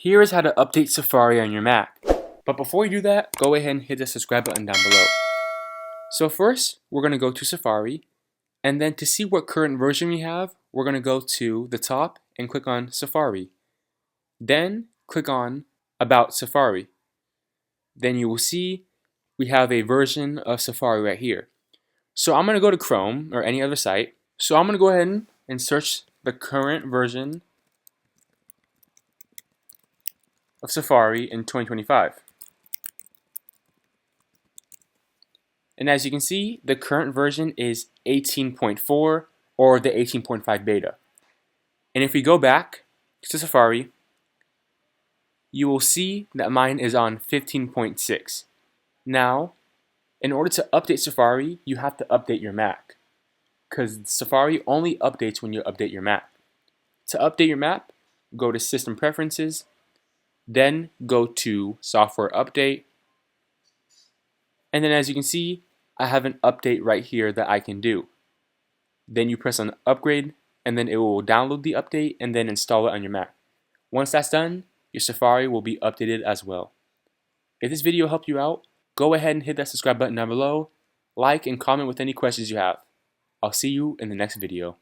Here is how to update Safari on your Mac. But before you do that, go ahead and hit the subscribe button down below. So first, we're going to go to Safari, and then to see what current version we have, we're going to go to the top and click on Safari. Then click on About Safari. Then you will see we have a version of Safari right here. So I'm going to go to Chrome or any other site. So I'm going to go ahead and search the current version of Safari in 2025. And as you can see, the current version is 18.4 or the 18.5 beta. And if we go back to Safari, you will see that mine is on 15.6. Now, in order to update Safari, you have to update your Mac, because Safari only updates when you update your Mac. To update your Mac, go to System Preferences, then go to Software Update, and then as you can see, I have an update right here that I can do. Then you press on Upgrade, and then it will download the update and then install it on your Mac. Once that's done, your Safari will be updated as well. If this video helped you out, go ahead and hit that subscribe button down below, like and comment with any questions you have. I'll see you in the next video.